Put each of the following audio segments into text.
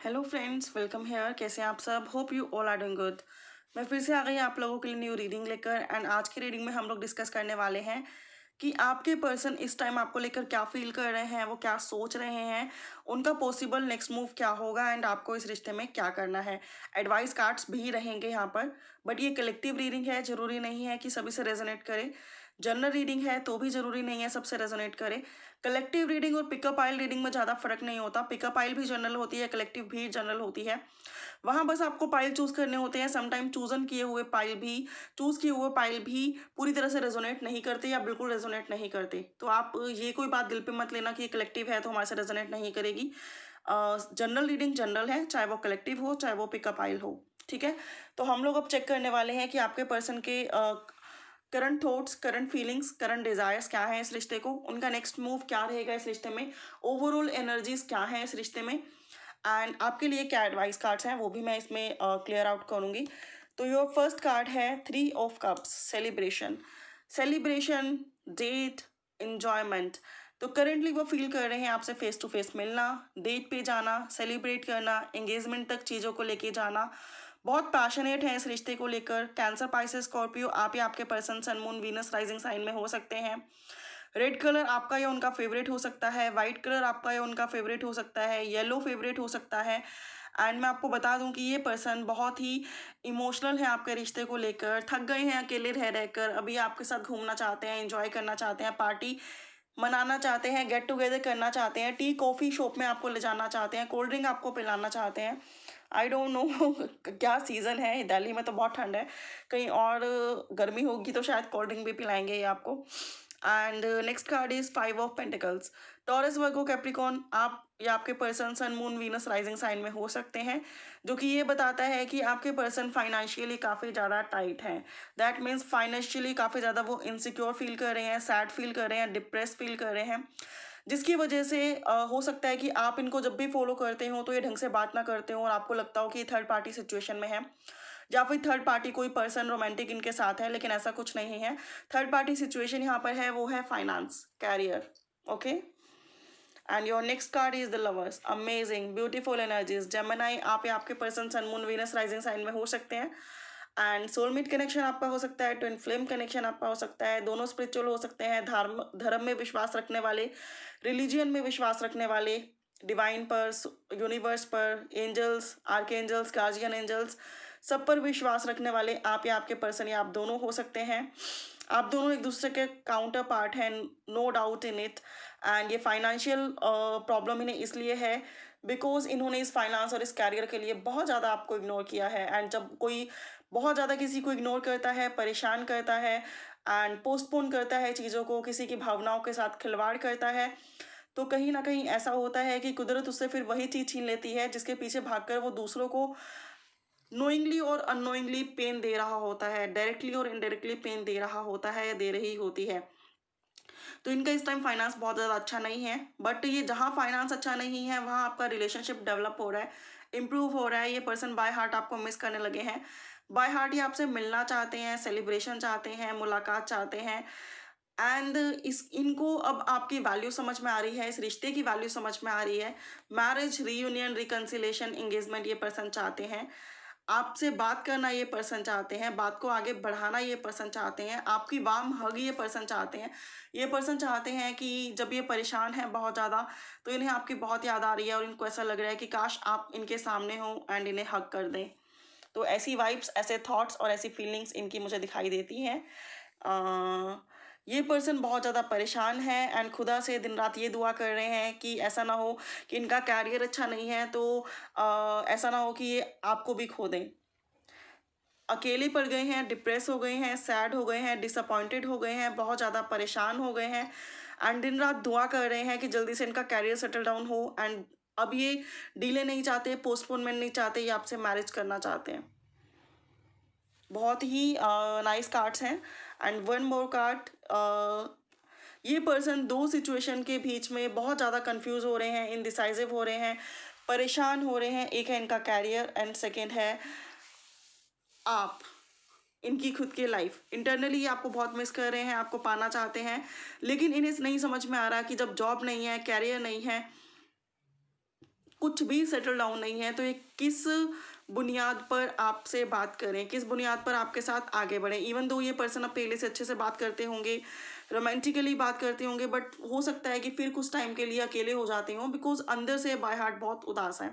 Hello friends, welcome hair. कैसे हैं आप सब? Hope you all are doing good. मैं फिर से आ गई आप लोगों के लिए न्यू रीडिंग लेकर। एंड आज की रीडिंग में हम लोग डिस्कस करने वाले हैं कि आपके पर्सन इस टाइम आपको लेकर क्या फील कर रहे हैं, वो क्या सोच रहे हैं, उनका पॉसिबल नेक्स्ट मूव क्या होगा एंड आपको इस रिश्ते में क्या करना है। एडवाइस कार्ड्स भी रहेंगे यहाँ पर, बट ये कलेक्टिव रीडिंग है, जरूरी नहीं है कि सभी से रेजोनेट करे। जनरल रीडिंग है तो भी जरूरी नहीं है सबसे रेजोनेट करे। कलेक्टिव रीडिंग और पिकअप आइल रीडिंग में ज़्यादा फर्क नहीं होता। पिकअप आइल भी जनरल होती है, कलेक्टिव भी जनरल होती है। वहाँ बस आपको पाइल चूज करने होते हैं। समटाइम चूज किए हुए पाइल भी पूरी तरह से रेजोनेट नहीं करते या बिल्कुल रेजोनेट नहीं करते। तो आप ये कोई बात दिल पे मत लेना कि कलेक्टिव है तो हमारे से रेजोनेट नहीं करेगी। जनरल रीडिंग जनरल है, चाहे वो कलेक्टिव हो चाहे वो पिकअप आइल हो। ठीक है, तो हम लोग अब चेक करने वाले हैं कि आपके पर्सन के current thoughts, current feelings, current desires क्या है इस रिश्ते को, उनका नेक्स्ट मूव क्या रहेगा इस रिश्ते में, ओवरऑल एनर्जीज क्या है इस रिश्ते में, एंड आपके लिए क्या एडवाइस कार्ड्स हैं वो भी मैं इसमें क्लियर आउट करूंगी। तो योर फर्स्ट कार्ड है 3 of cups, celebration. Celebration, date, enjoyment. तो करेंटली वो फील कर रहे हैं आपसे फेस टू फेस मिलना, डेट पे जाना, सेलिब्रेट करना, एंगेजमेंट तक चीज़ों को लेके जाना। बहुत पैशनेट है इस रिश्ते को लेकर। कैंसर, पाइसेस, स्कॉर्पियो, आप या आपके person sun, moon, Venus, rising sign में हो सकते हैं। रेड कलर आपका या उनका फेवरेट हो सकता है, वाइट कलर आपका या उनका फेवरेट हो सकता है, येलो फेवरेट हो सकता है। एंड मैं आपको बता दूं कि ये पर्सन बहुत ही इमोशनल है आपके रिश्ते को लेकर। थक गए हैं अकेले रह रहकर, अभी आपके साथ घूमना चाहते हैं, एंजॉय करना चाहते हैं, पार्टी मनाना चाहते हैं, गेट टुगेदर करना चाहते हैं, टी कॉफ़ी शॉप में आपको ले जाना चाहते हैं, कोल्ड ड्रिंक आपको पिलाना चाहते हैं। आई डोंट नो क्या सीज़न है, दिल्ली में तो बहुत ठंड है, कहीं और गर्मी होगी तो शायद कोल्ड ड्रिंक भी पिलाएंगे ये आपको। And next card is 5 of pentacles. Taurus, Virgo, Capricorn, आप या आपके person sun, moon, Venus, rising sign में हो सकते हैं, जो कि ये बताता है कि आपके पर्सन फाइनेंशियली काफ़ी ज़्यादा टाइट हैं। दैट मीन्स फाइनेंशियली काफ़ी ज़्यादा वो इनसिक्योर फील कर रहे हैं, सैड फील कर रहे हैं, डिप्रेस फील कर रहे हैं, जिसकी वजह से हो सकता है कि आप इनको जब भी फॉलो करते हो तो ये ढंग से बात ना करते हो और आपको लगता हो कि ये थर्ड पार्टी सिचुएशन में है, या फिर थर्ड पार्टी कोई पर्सन रोमांटिक इनके साथ है, लेकिन ऐसा कुछ नहीं है। थर्ड पार्टी सिचुएशन यहाँ पर है वो है finance, career. Okay, and your next card is the lovers. Amazing, beautiful energies. Gemini, आप या आपके person sun, moon, Venus, rising sign में हो सकते हैं। एंड सोलमेट कनेक्शन आपका हो सकता है, ट्विन फ्लेम कनेक्शन आपका हो सकता है, दोनों स्पिरिचुअल हो सकते हैं, धर्म में विश्वास रखने वाले, रिलीजियन में विश्वास रखने वाले, डिवाइन पर, यूनिवर्स पर, एंजल्स, आर्कएंजल्स, गार्जियन एंजल्स, सब पर विश्वास रखने वाले आप या आपके पर्सन या आप दोनों हो सकते हैं। आप दोनों एक दूसरे के काउंटर पार्ट हैं, no doubt in it. And ये फाइनेंशियल प्रॉब्लम इन्हें इसलिए है बिकॉज इन्होंने इस फाइनेंस और इस कैरियर के लिए बहुत ज़्यादा आपको इग्नोर किया है। एंड जब कोई बहुत ज़्यादा किसी को इग्नोर करता है, परेशान करता है एंड पोस्टपोन करता है चीज़ों को, किसी की भावनाओं के साथ खिलवाड़ करता है, तो कहीं ना कहीं ऐसा होता है कि कुदरत उससे फिर वही चीज़ छीन लेती है जिसके पीछे भागकर वो दूसरों को नोइंगली और अननोइंगली पेन दे रहा होता है, डायरेक्टली और इनडायरेक्टली पेन दे रहा होता है या दे रही होती है। तो इनका इस टाइम फाइनेंस बहुत ज़्यादा अच्छा नहीं है, बट ये जहाँ फाइनेंस अच्छा नहीं है वहाँ आपका रिलेशनशिप डेवलप हो रहा है, इम्प्रूव हो रहा है। ये पर्सन बाय हार्ट आपको मिस करने लगे हैं, बाय हार्ट ये आपसे मिलना चाहते हैं, सेलिब्रेशन चाहते हैं, मुलाकात चाहते हैं। एंड इस इनको अब आपकी वैल्यू समझ में आ रही है, इस रिश्ते की वैल्यू समझ में आ रही है। मैरिज, रीयूनियन, रिकन्सिलेशन, एंगेजमेंट ये पर्सन चाहते हैं। आपसे बात करना ये पर्सन चाहते हैं, बात को आगे बढ़ाना ये पर्सन चाहते हैं, आपकी वार्म हग ये पर्सन चाहते हैं। ये पर्सन चाहते हैं कि जब ये परेशान है बहुत ज़्यादा तो इन्हें आपकी बहुत याद आ रही है और इनको ऐसा लग रहा है कि काश आप इनके सामने हो एंड इन्हें हग कर दें। तो ऐसी वाइब्स, ऐसे थॉट्स और ऐसी फीलिंग्स इनकी मुझे दिखाई देती हैं। ये पर्सन बहुत ज़्यादा परेशान है एंड खुदा से दिन रात ये दुआ कर रहे हैं कि ऐसा ना हो कि इनका कैरियर अच्छा नहीं है तो ऐसा ना हो कि ये आपको भी खो दें। अकेले पड़ गए हैं, डिप्रेस हो गए हैं, सैड हो गए हैं, डिसअपॉइंटेड हो गए हैं, बहुत ज़्यादा परेशान हो गए हैं एंड दिन रात दुआ कर रहे हैं कि जल्दी से इनका कैरियर सेटल डाउन हो। एंड अब ये डिले नहीं चाहते, पोस्टपोनमेंट नहीं चाहते, ये आपसे मैरिज करना चाहते हैं। बहुत ही नाइस कार्ड्स हैं। एंड वन मोर कार्ड, ये पर्सन दो सिचुएशन के बीच में बहुत ज़्यादा कंफ्यूज हो रहे हैं, इनडिसाइसिव हो रहे हैं, परेशान हो रहे हैं। एक है इनका कैरियर एंड सेकंड है आप, इनकी खुद की लाइफ। इंटरनली आपको बहुत मिस कर रहे हैं, आपको पाना चाहते हैं, लेकिन इन्हें नहीं समझ में आ रहा कि जब जॉब नहीं है, कैरियर नहीं है, कुछ भी सेटल डाउन नहीं है, तो ये किस बुनियाद पर आपसे बात करें, किस बुनियाद पर आपके साथ आगे बढ़ें। इवन दो ये पर्सन अब पहले से अच्छे से बात करते होंगे, रोमांटिकली बात करते होंगे, बट हो सकता है कि फिर कुछ टाइम के लिए अकेले हो जाते हों, बिकॉज अंदर से बाय हार्ट बहुत उदास है।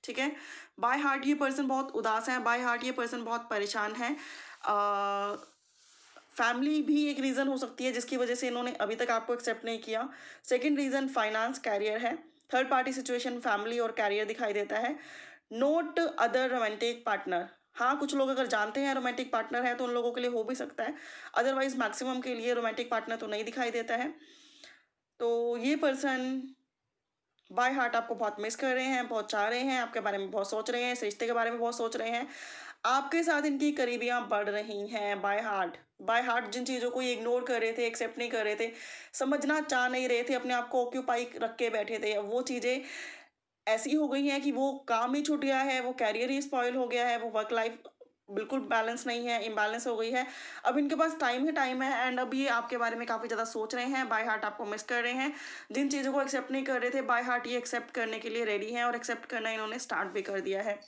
ठीक है, बाय हार्ट ये पर्सन बहुत उदास है, बाय हार्ट ये पर्सन बहुत परेशान है। फैमिली भी एक रीज़न हो सकती है जिसकी वजह से इन्होंने अभी तक आपको एक्सेप्ट नहीं किया। सेकंड रीज़न फाइनेंस, कैरियर है। थर्ड पार्टी सिचुएशन फैमिली और कैरियर दिखाई देता है। नोट अदर रोमांटिक पार्टनर, हाँ कुछ लोग अगर जानते हैं रोमांटिक पार्टनर है तो उन लोगों के लिए हो भी सकता है, अदरवाइज मैक्सिमम के लिए रोमांटिक पार्टनर तो नहीं दिखाई देता है। तो ये पर्सन बाय हार्ट आपको बहुत मिस कर रहे हैं, बहुत चाह रहे हैं, आपके बारे में बहुत सोच रहे हैं, इस रिश्ते के बारे में बहुत सोच रहे हैं। आपके साथ इनकी करीबियाँ बढ़ रही हैं बाय हार्ट। बाय हार्ट जिन चीज़ों को ये इग्नोर कर रहे थे, एक्सेप्ट नहीं कर रहे थे, समझना चाह नहीं रहे थे, अपने आप को ऑक्यूपाई रख के बैठे थे, वो चीज़ें ऐसी हो गई हैं कि वो काम ही छूट गया है, वो कैरियर ही स्पॉइल हो गया है, वो वर्क लाइफ बिल्कुल बैलेंस नहीं है, इम्बैलेंस हो गई है। अब इनके पास टाइम ही टाइम है, एंड अब ये आपके बारे में काफ़ी ज़्यादा सोच रहे हैं, बाय हार्ट आपको मिस कर रहे हैं। जिन चीज़ों को एक्सेप्ट नहीं कर रहे थे, बाय हार्ट ये एक्सेप्ट करने के लिए रेडी हैं और एक्सेप्ट करना इन्होंने स्टार्ट भी कर दिया है।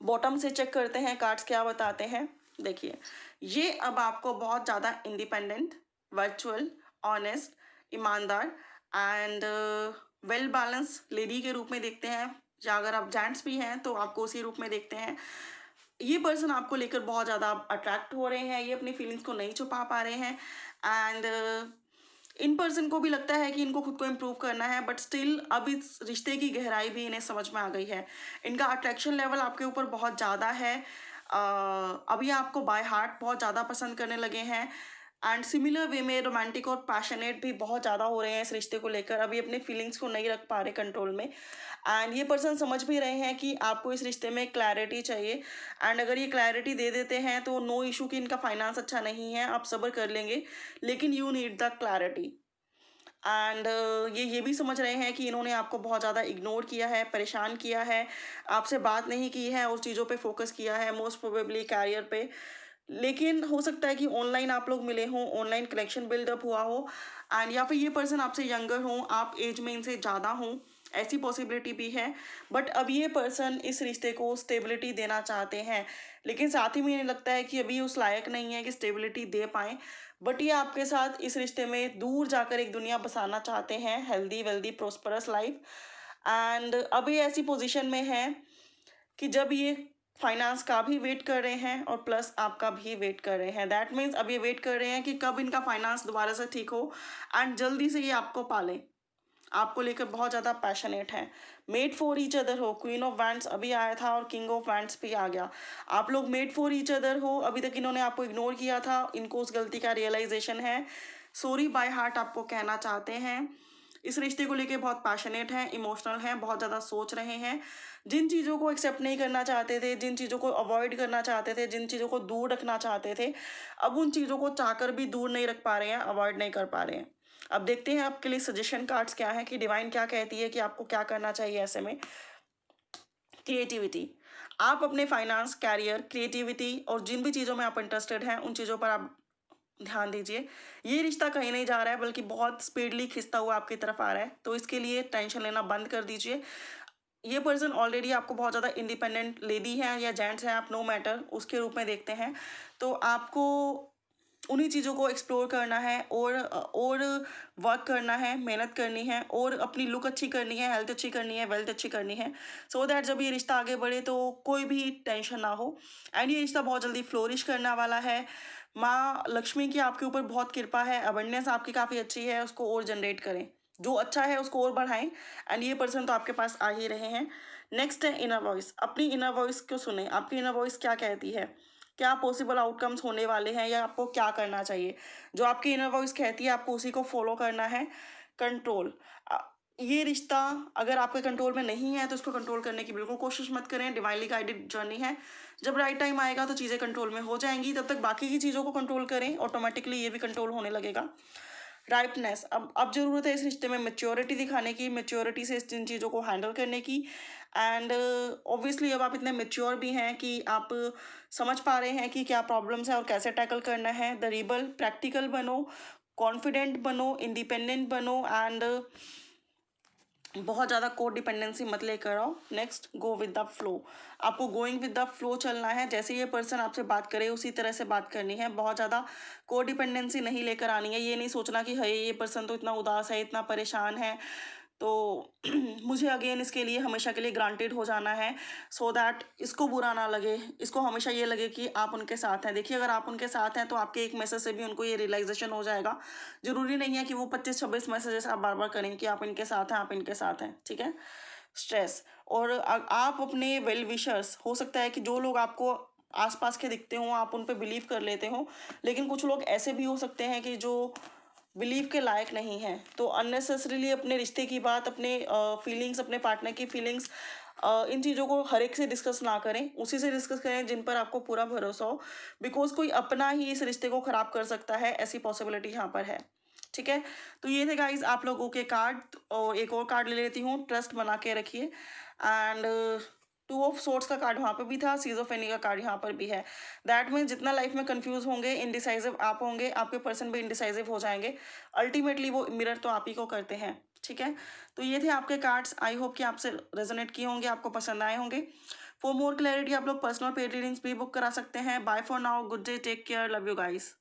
बॉटम से चेक करते हैं कार्ड्स क्या बताते हैं। देखिए, ये अब आपको बहुत ज़्यादा इंडिपेंडेंट, वर्चुअल, ऑनेस्ट, ईमानदार एंड वेल बैलेंस लेडी के रूप में देखते हैं, या अगर आप जेंट्स भी हैं तो आपको उसी रूप में देखते हैं। ये पर्सन आपको लेकर बहुत ज़्यादा अट्रैक्ट हो रहे हैं, ये अपनी फीलिंग्स को नहीं छुपा पा रहे हैं, एंड इन पर्सन को भी लगता है कि इनको खुद को इम्प्रूव करना है, बट स्टिल अब इस रिश्ते की गहराई भी इन्हें समझ में आ गई है। इनका अट्रैक्शन लेवल आपके ऊपर बहुत ज़्यादा है। अभी आपको बाय हार्ट बहुत ज़्यादा पसंद करने लगे हैं, एंड सिमिलर वे में रोमांटिक और पैशनेट भी बहुत ज़्यादा हो रहे हैं इस रिश्ते को लेकर। अभी अपने फीलिंग्स को नहीं रख पा रहे कंट्रोल में, एंड ये पर्सन समझ भी रहे हैं कि आपको इस रिश्ते में क्लैरिटी चाहिए, एंड अगर ये क्लैरिटी दे देते हैं तो नो इशू कि इनका फाइनेंस अच्छा नहीं है, आप सब्र कर लेंगे, लेकिन you need the clarity. And ये भी समझ रहे हैं कि इन्होंने आपको बहुत ज़्यादा इग्नोर किया है, परेशान किया है, आपसे बात नहीं की है, उस चीज़ों पे फोकस किया है, मोस्ट प्रोबेबली कैरियर पे। लेकिन हो सकता है कि ऑनलाइन आप लोग मिले हों, ऑनलाइन कनेक्शन बिल्डअप हुआ हो, एंड या फिर ये पर्सन आपसे यंगर हों, आप एज में इनसे ज़्यादा हों, ऐसी पॉसिबिलिटी भी है। बट अब ये पर्सन इस रिश्ते को स्टेबिलिटी देना चाहते हैं, लेकिन साथ ही में इन्हें लगता है कि अभी उस लायक नहीं है कि स्टेबिलिटी दे पाएँ। बट ये आपके साथ इस रिश्ते में दूर जाकर एक दुनिया बसाना चाहते हैं, healthy wealthy prosperous life. And अभी ऐसी पोजीशन में है कि जब ये फाइनेंस का भी वेट कर रहे हैं और प्लस आपका भी वेट कर रहे हैं। दैट मीन्स अब ये वेट कर रहे हैं कि कब इनका फाइनेंस दोबारा से ठीक हो, एंड जल्दी से ये आपको पालें। आपको लेकर बहुत ज़्यादा पैशनेट है, मेड फॉर ईच अदर हो। क्वीन ऑफ वैंड्स अभी आया था और किंग ऑफ वैंड्स भी आ गया। आप लोग मेड फॉर ईच अदर हो, अभी तक इन्होंने आपको इग्नोर किया था, इनको उस गलती का रियलाइजेशन है, सॉरी बाय हार्ट आपको कहना चाहते हैं। इस रिश्ते को लेके बहुत पैशनेट हैं, इमोशनल हैं, बहुत ज़्यादा सोच रहे हैं। जिन चीज़ों को एक्सेप्ट नहीं करना चाहते थे, जिन चीज़ों को अवॉइड करना चाहते थे, जिन चीज़ों को दूर रखना चाहते थे, अब उन चीज़ों को चाहकर भी दूर नहीं रख पा रहे हैं, अवॉइड नहीं कर पा रहे हैं। अब देखते हैं आपके लिए सजेशन कार्ड्स क्या है, कि डिवाइन क्या कहती है कि आपको क्या करना चाहिए ऐसे में। क्रिएटिविटी, आप अपने फाइनेंस, कैरियर, क्रिएटिविटी और जिन भी चीज़ों में आप इंटरेस्टेड हैं उन चीज़ों पर आप ध्यान दीजिए। ये रिश्ता कहीं नहीं जा रहा है, बल्कि बहुत स्पीडली खिंचता हुआ आपकी तरफ आ रहा है, तो इसके लिए टेंशन लेना बंद कर दीजिए। ये पर्सन ऑलरेडी आपको बहुत ज़्यादा इंडिपेंडेंट लेडी है या जेंट्स हैं, आप नो मैटर उसके रूप में देखते हैं, तो आपको उन्हीं चीज़ों को एक्सप्लोर करना है और वर्क करना है, मेहनत करनी है, और अपनी लुक अच्छी करनी है, हेल्थ अच्छी करनी है, वेल्थ अच्छी करनी है, सो दैट जब ये रिश्ता आगे बढ़े तो कोई भी टेंशन ना हो, एंड ये रिश्ता बहुत जल्दी फ्लोरिश करने वाला है। माँ लक्ष्मी की आपके ऊपर बहुत कृपा है, अबंडेंस आपकी काफ़ी अच्छी है, उसको और जनरेट करें, जो अच्छा है उसको और बढ़ाएं, एंड ये पर्सन तो आपके पास आ ही रहे हैं। नेक्स्ट है इनर वॉइस, अपनी इनर वॉइस को सुने, आपकी इनर वॉइस क्या कहती है, क्या पॉसिबल आउटकम्स होने वाले हैं, या आपको क्या करना चाहिए। जो आपकी इनर वॉइस कहती है आपको उसी को फॉलो करना है। कंट्रोल, ये रिश्ता अगर आपके कंट्रोल में नहीं है तो इसको कंट्रोल करने की बिल्कुल कोशिश मत करें, डिवाइनली गाइडेड जर्नी है, जब राइट टाइम आएगा तो चीज़ें कंट्रोल में हो जाएंगी, तब तक बाकी की चीज़ों को कंट्रोल करें, ऑटोमेटिकली ये भी कंट्रोल होने लगेगा। राइपनेस, अब ज़रूरत है इस रिश्ते में मेच्योरिटी दिखाने की, मेच्योरिटी से जिन चीज़ों को हैंडल करने की, एंड ऑब्वियसली अब आप इतने मेच्योर भी हैं कि आप समझ पा रहे हैं कि क्या प्रॉब्लम्स है और कैसे टैकल करना है। द रिबल, प्रैक्टिकल बनो, कॉन्फिडेंट बनो, इंडिपेंडेंट बनो, एंड बहुत ज़्यादा कोड डिपेंडेंसी मत लेकर आओ। Next, go with the flow. आपको गोइंग विद द फ्लो चलना है। जैसे ये पर्सन आपसे बात करे उसी तरह से बात करनी है। बहुत ज़्यादा कोड डिपेंडेंसी नहीं लेकर आनी है। ये नहीं सोचना कि है ये पर्सन तो इतना उदास है, इतना परेशान है, तो मुझे अगेन इसके लिए हमेशा के लिए ग्रांटेड हो जाना है, सो दैट इसको बुरा ना लगे, इसको हमेशा ये लगे कि आप उनके साथ हैं। देखिए, अगर आप उनके साथ हैं तो आपके एक मैसेज से भी उनको ये रियलाइजेशन हो जाएगा। ज़रूरी नहीं है कि वो 25-26 मैसेजेस आप बार बार करें कि आप इनके साथ हैं, आप इनके साथ हैं, ठीक है। स्ट्रेस, और आप अपने वेल विशर्स, हो सकता है कि जो लोग आपको आसपास के दिखते हों आप उन पे बिलीव कर लेते हो, लेकिन कुछ लोग ऐसे भी हो सकते हैं कि जो बिलीव के लायक नहीं है। तो अननेसेसरीली अपने रिश्ते की बात, अपने फीलिंग्स, अपने पार्टनर की फीलिंग्स, इन चीज़ों को हर एक से डिस्कस ना करें। उसी से डिस्कस करें जिन पर आपको पूरा भरोसा हो, बिकॉज कोई अपना ही इस रिश्ते को ख़राब कर सकता है, ऐसी पॉसिबिलिटी यहाँ पर है, ठीक है। तो ये थे गाइज आप लोगों के कार्ड, और एक और कार्ड ले लेती हूँ, ट्रस्ट बना के रखिए। एंड टू ऑफ सोर्ट्स का कार्ड वहाँ पे भी था, सीजोफेनी का कार्ड यहाँ पर भी है। दैट मीन्स जितना लाइफ में कंफ्यूज होंगे, इनडिसाइजिव आप होंगे, आपके पर्सन भी इनडिसाइजिव हो जाएंगे। अल्टीमेटली वो मिरर तो आप ही को करते हैं, ठीक है। तो ये थे आपके कार्ड्स। आई होप कि आपसे रेजोनेट किए होंगे, आपको पसंद आए होंगे। फॉर मोर क्लैरिटी आप लोग पर्सनल पेड रीडिंग्स भी बुक करा सकते हैं। Bye for now, good day, take care, love you guys.